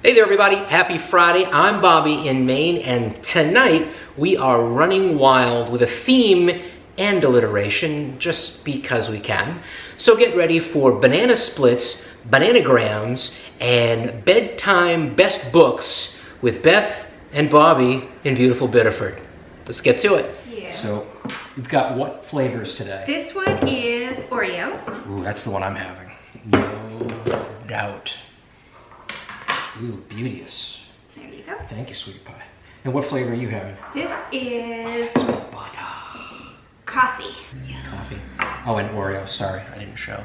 Hey there everybody, happy Friday. I'm Bobby in Maine, and tonight we are running wild with a theme and alliteration just because we can. So get ready for banana splits, bananagrams, and bedtime best books with Beth and Bobby in beautiful Biddeford. Let's get to it. Yeah. So we've got what flavors today? This one is Oreo. Ooh, that's the one I'm having. No doubt. Ooh, beauteous. There you go. Thank you, sweetie pie. And what flavor are you having? This is Sweet butter. coffee. Yeah. Coffee. Oh, and Oreo. Sorry, I didn't show.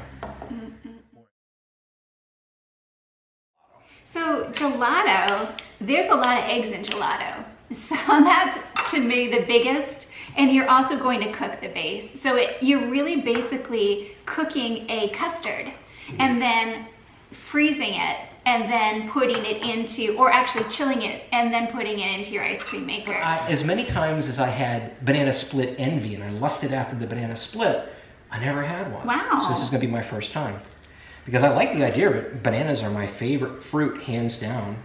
So gelato, there's a lot of eggs in gelato. So that's, to me, the biggest. And you're also going to cook the base. So you're really basically cooking a custard and then freezing it and then putting it into, or actually chilling it and then putting it into your ice cream maker. As many times as I had banana split envy and I lusted after the banana split, I never had one. Wow. So this is going to be my first time. Because I like the idea of it. Bananas are my favorite fruit, hands down.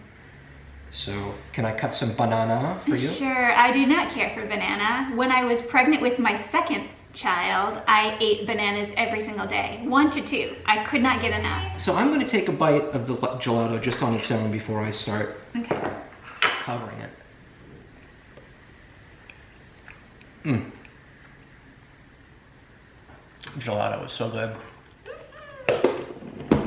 So can I cut some banana for you? Sure, I do not care for banana. When I was pregnant with my second child, I ate bananas every single day, 1 to 2. I could not get enough. So I'm going to take a bite of the gelato just on its own before I start covering it. Gelato is so good.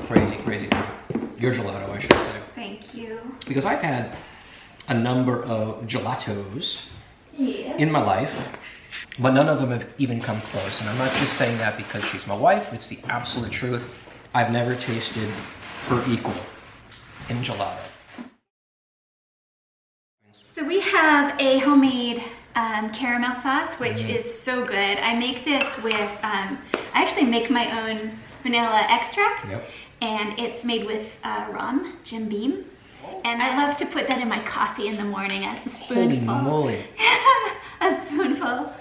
Crazy, crazy good. Your gelato, I should say. Thank you. Because I've had a number of gelatos in my life, but none of them have even come close. And I'm not just saying that because she's my wife, it's the absolute truth. I've never tasted her equal in gelato. So we have a homemade caramel sauce, which is so good. I make this with, I actually make my own vanilla extract. Yep. And it's made with rum, Jim Beam. And I love to put that in my coffee in the morning, a spoonful. Holy moly. A spoonful.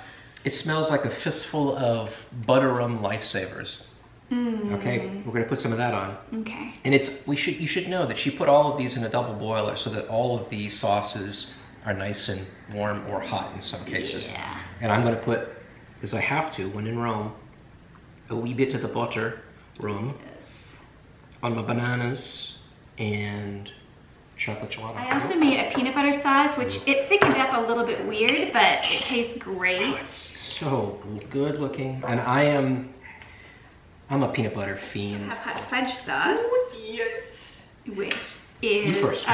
It smells like a fistful of butter rum lifesavers. Okay, we're gonna put some of that on. Okay. And you should know that she put all of these in a double boiler so that all of these sauces are nice and warm or hot in some cases. Yeah. And I'm gonna put, because I have to, when in Rome, a wee bit of the butter rum on my bananas and chocolate gelato. I also made a peanut butter sauce, which it thickened up a little bit weird, but it tastes great. So good looking. And I'm a peanut butter fiend. I have hot fudge sauce. Yes. Which You is first,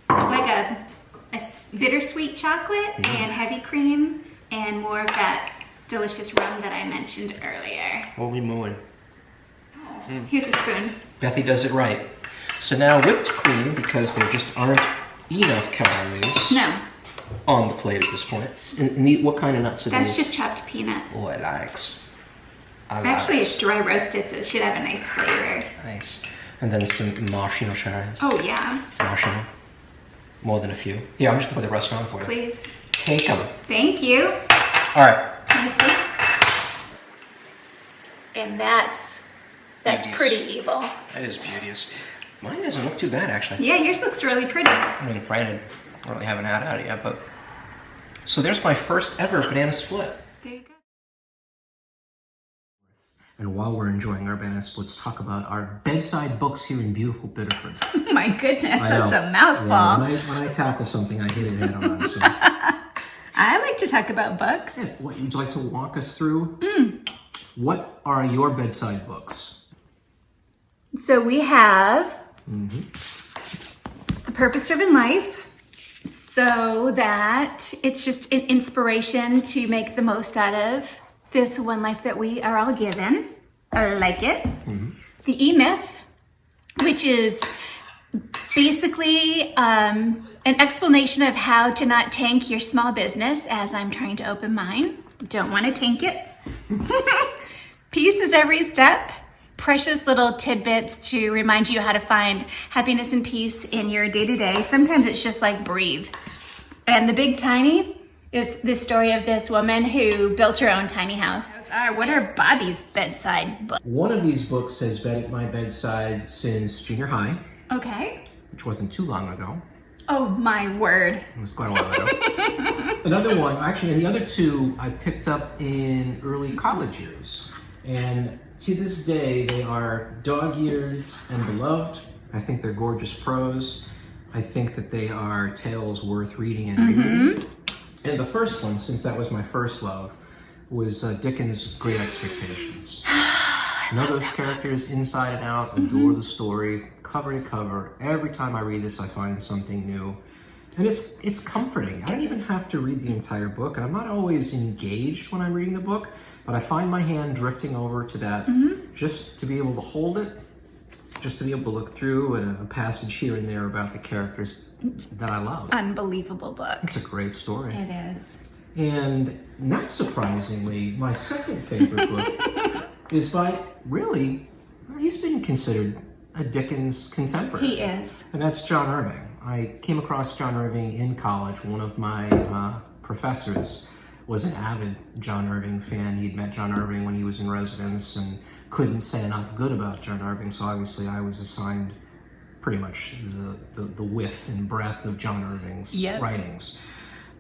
like a bittersweet chocolate and heavy cream and more of that delicious rum that I mentioned earlier. Holy moly. Here's a spoon. Bethy does it right. So now whipped cream, because there just aren't enough calories on the plate at this point. And what kind of nuts are That's these? just chopped peanut. Oh, I likes. Actually, it's dry roasted, so it should have a nice flavor. Nice. And then some marshmallows. Oh, yeah. Marshmallow. More than a few. Yeah, I'm just gonna put the rest on for you. Please. Take them. Thank you. All right. Can you see? And that's Beauteous. pretty evil. That is beauteous. Mine doesn't look too bad, actually. Yeah, yours looks really pretty. I mean, granted, I really haven't had it yet, but... So there's my first ever banana split. There you go. And while we're enjoying our banana splits, talk about our bedside books here in beautiful Biddeford. My goodness, I that's know. a mouthful. Yeah, when I tackle something, I hit it head on. So. I like to talk about books. Yeah, what, would you like to walk us through? What are your bedside books? So we have The Purpose-Driven Life, so that it's just an inspiration to make the most out of this one life that we are all given. I like it. The E-Myth, which is basically an explanation of how to not tank your small business as I'm trying to open mine. Don't want to tank it. Peace is every step. Precious little tidbits to remind you how to find happiness and peace in your day-to-day. Sometimes it's just like breathe. And the Big Tiny is the story of this woman who built her own tiny house. What are Bobby's bedside books? One of these books has been at my bedside since junior high. Okay. which wasn't too long ago. Oh my word. It was quite a while ago. Another one, actually, and the other two I picked up in early college years. And to this day, they are dog-eared and beloved. I think they're gorgeous prose. I think that they are tales worth reading and rereading. And the first one, since that was my first love, was Dickens' Great Expectations. Know those characters inside and out, adore the story, cover to cover. Every time I read this, I find something new. And it's comforting. I don't even have to read the entire book, and I'm not always engaged when I'm reading the book, but I find my hand drifting over to that just to be able to hold it, just to be able to look through a passage here and there about the characters that I love. Unbelievable book. It's a great story. It is. And not surprisingly, my second favorite book is by, he's been considered a Dickens contemporary. He is. And that's John Irving. I came across John Irving in college. One of my professors was an avid John Irving fan. He'd met John Irving when he was in residence and couldn't say enough good about John Irving, so obviously I was assigned pretty much the width and breadth of John Irving's writings.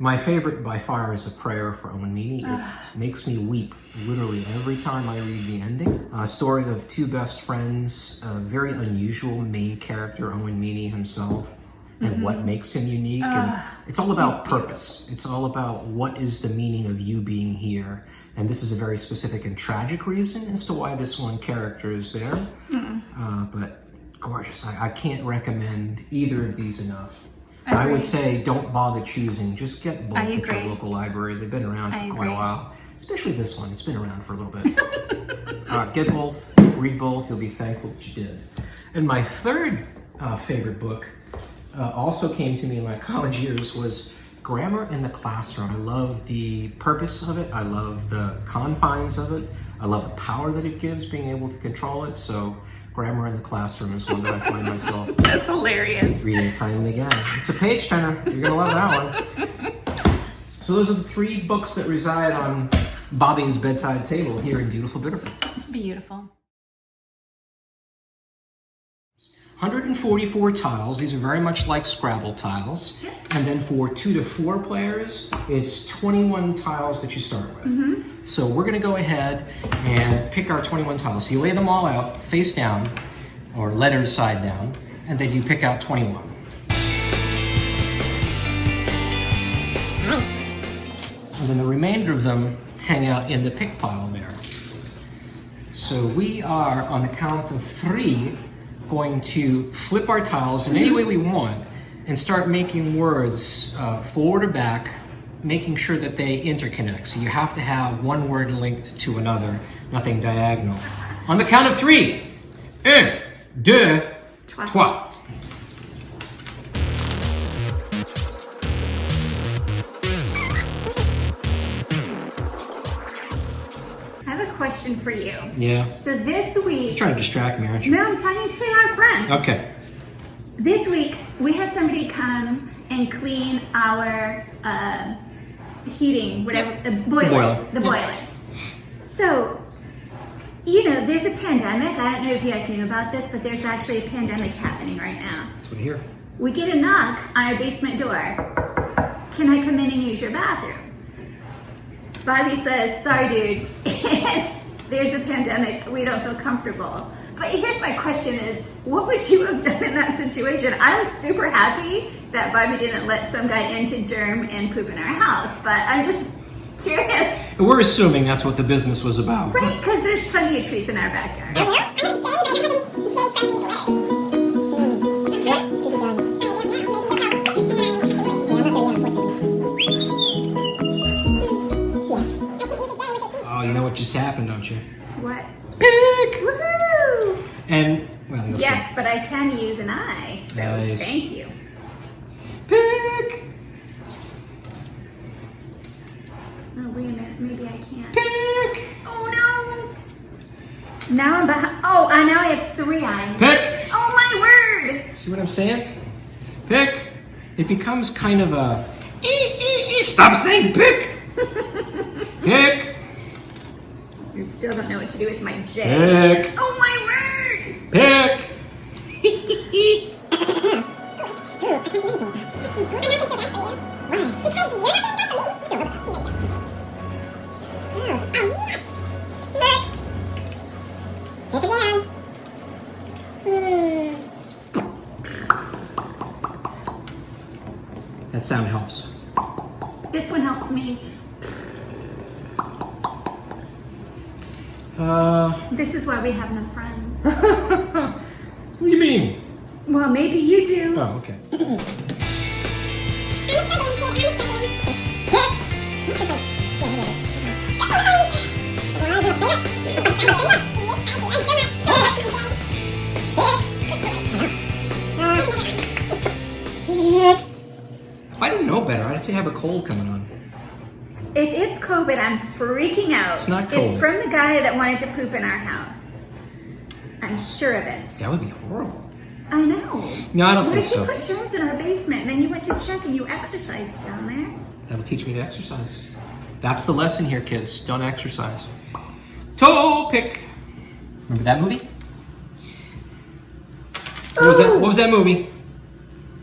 My favorite by far is A Prayer for Owen Meany. It makes me weep literally every time I read the ending. A story of two best friends, a very unusual main character, Owen Meany himself, and what makes him unique. And it's all about purpose. It's all about what is the meaning of you being here. And this is a very specific and tragic reason as to why this one character is there. But gorgeous. I can't recommend either of these enough. I would say don't bother choosing. Just get both at your local library. They've been around for quite a while. Especially this one. It's been around for a little bit. Get both. Read both. You'll be thankful that you did. And my third favorite book also came to me in my college years was Grammar in the Classroom. I love the purpose of it. I love the confines of it. I love the power that it gives, being able to control it. So Grammar in the Classroom is one that I find myself That's hilarious. reading time and again. It's a page turner. You're gonna love that one. So those are the three books that reside on Bobby's bedside table here in beautiful Biddeford. It's beautiful. 144 tiles. These are very much like Scrabble tiles. And then for 2 to 4 players, it's 21 tiles that you start with. So we're gonna go ahead and pick our 21 tiles. So you lay them all out face down, or letters side down, and then you pick out 21. And then the remainder of them hang out in the pick pile there. So we are, on the count of 3, going to flip our tiles in any way we want and start making words forward or back, making sure that they interconnect. So you have to have one word linked to another, nothing diagonal. On the count of 3, 1, 2, 3. I have a question for you. Yeah. So this week... You're trying to distract me, aren't you? No, I'm talking to our friends. Okay. This week, we had somebody come and clean our heating, whatever, the boiler. The boiler. So, you know, there's a pandemic. I don't know if you guys knew about this, but there's actually a pandemic happening right now. That's what I hear. We get a knock on our basement door. Can I come in and use your bathroom? Bobby says, sorry dude, there's a pandemic, we don't feel comfortable. But here's my question is, what would you have done in that situation? I'm super happy that Bobby didn't let some guy into germ and poop in our house, but I'm just curious. We're assuming that's what the business was about. Right, because there's plenty of trees in our backyard. Oh, you know what just happened, don't you? What? Pick! Woohoo! And, well, you'll Yes, see. but I can use an eye, so Nice. thank you. Pick! Oh, wait a minute, maybe I can't. Pick! Oh no! Now I'm behind. Oh, now I have 3 eyes. Pick! Oh my word! See what I'm saying? Pick! It becomes kind of a... Stop saying pick! Pick! I still don't know what to do with my J. Pick! Oh my word! Pick! That sound helps. This one helps me. This is why we have no friends. What do you mean? Well, maybe you do. Oh, okay. If I didn't know better, I'd say I have a cold coming on. If it's COVID, I'm freaking out. It's not COVID. It's from the guy that wanted to poop in our house. I'm sure of it. That would be horrible. I know. No, I don't what think if so. you put germs in our basement and then you went to check and you exercised down there? That'll teach me to exercise. That's the lesson here, kids. Don't exercise. Toe pick. Remember that movie? What was that movie?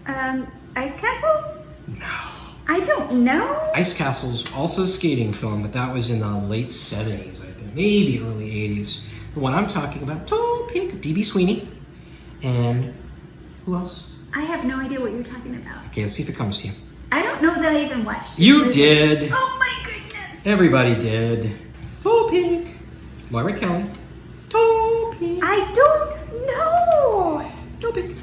Ice Castles? No. I don't know. Ice Castle's also a skating film, but that was in the late 70s, I think. Maybe early 80s. The one I'm talking about, Toe Pink, D.B. Sweeney. And who else? I have no idea what you're talking about. Okay, let's see if it comes to you. I don't know that I even watched it. You did. Oh my goodness. Everybody did. Toe Pink. Moira Kelly. Toe Pink. I don't know. Toe Pink.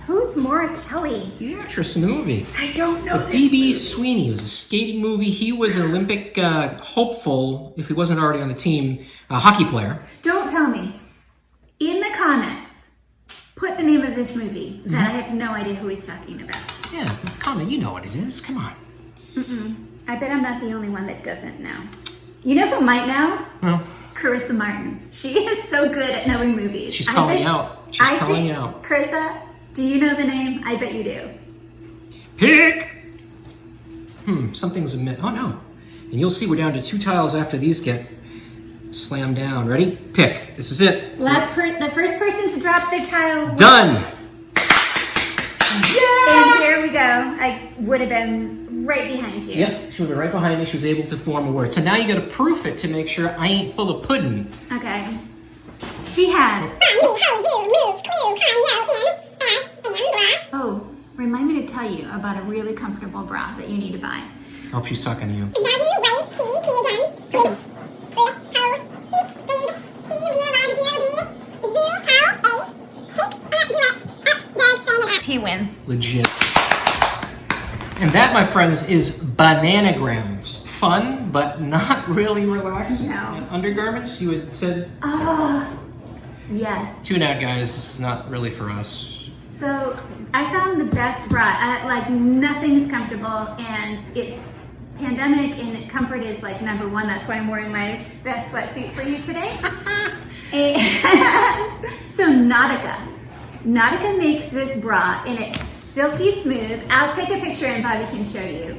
Who's Maura Kelly? The actress in the movie. I don't know. But D.B. Sweeney was a skating movie. He was an Olympic hopeful, if he wasn't already on the team, a hockey player. Don't tell me. In the comments, put the name of this movie. And I have no idea who he's talking about. Yeah, comment. You know what it is. Come on. I bet I'm not the only one that doesn't know. You know who might know? Well, Carissa Martin. She is so good at knowing movies. she's calling out. She's calling out. Carissa, do you know the name? I bet you do. Pick! Something's amiss. Oh, no. And you'll see we're down to 2 tiles after these get slammed down. Ready? Pick. This is it. The first person to drop their tile. Done! And here we go. I would have been right behind you. Yep, she would be right behind me. She was able to form a word. So now you gotta proof it to make sure I ain't full of pudding. Okay. He has. Oh, remind me to tell you about a really comfortable bra that you need to buy. I hope she's talking to you. He wins. Legit. And that, my friends, is Bananagrams. Fun, but not really relaxing. No. And undergarments, you had said? Oh, yes. Tune out, guys. This is not really for us. So I found the best bra. Like nothing's comfortable, and it's pandemic, and comfort is like number one. That's why I'm wearing my best sweatsuit for you today. And so Nautica makes this bra, and it's silky smooth. I'll take a picture and Bobby can show you.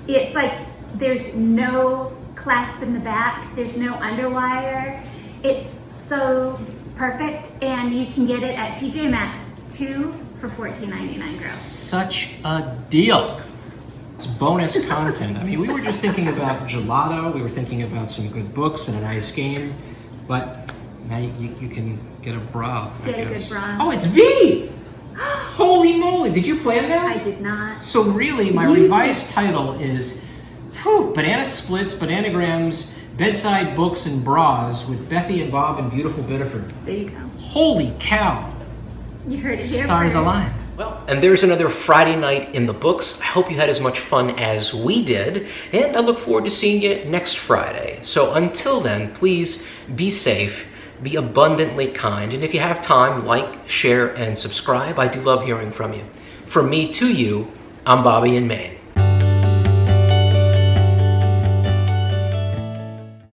It's like there's no clasp in the back. There's no underwire. It's so perfect, and you can get it at TJ Maxx, 2 for $14.99, girls. Such a deal. It's bonus content. I mean, we were just thinking about gelato. We were thinking about some good books and a nice game. But now you can get a bra, I Get a guess. good bra. Oh, it's V! Holy moly, did you plan that? I did not. So really, my revised title is Banana Splits, Bananagrams, Bedside Books and Bras with Bethy and Bob in beautiful Biddeford. There you go. Holy cow. You heard it here Stars first. aligned. Well, and there's another Friday night in the books. I hope you had as much fun as we did, and I look forward to seeing you next Friday. So until then, please be safe, be abundantly kind, and if you have time, like, share, and subscribe. I do love hearing from you. From me to you, I'm Bobby in Maine.